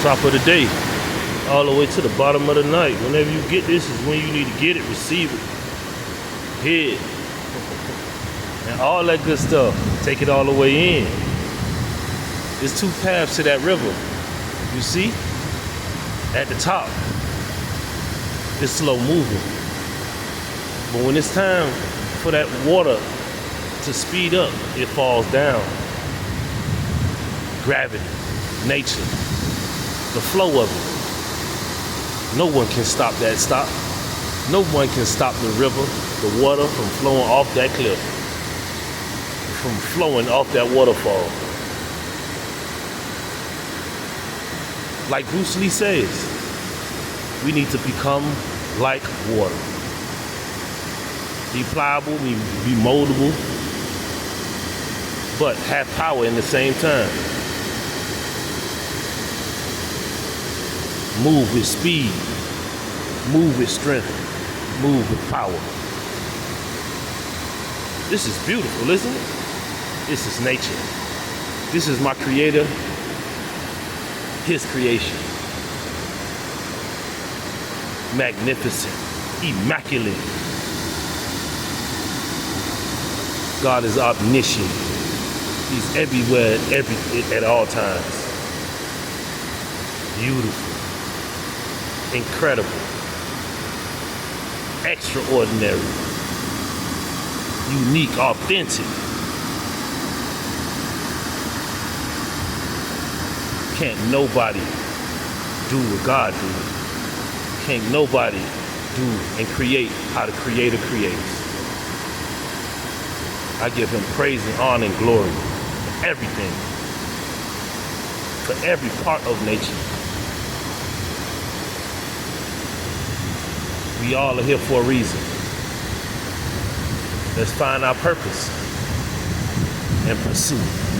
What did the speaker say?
top of the day, all the way to the bottom of the night. Whenever you get this is when you need to get it, receive it, hear it, and all that good stuff. Take it all the way in. There's two paths to that river. You see? At the top, it's slow moving. But when it's time for that water to speed up, it falls down. Gravity, nature, the flow of it. No one can stop that stop. No one can stop the river, the water from flowing off that cliff, from flowing off that waterfall. Like Bruce Lee says, we need to become like water. Be pliable, be moldable, but have power in the same time. Move with speed, move with strength, move with power. This is beautiful, isn't it? This is nature. This is my creator, his creation. Magnificent, immaculate. God is omniscient. He's everywhere, at all times. Beautiful, incredible, extraordinary, unique, authentic. Can't nobody do what God did. Can't nobody do and create how the Creator creates. I give him praise and honor and glory for everything, for every part of nature. We all are here for a reason. Let's find our purpose and pursue it.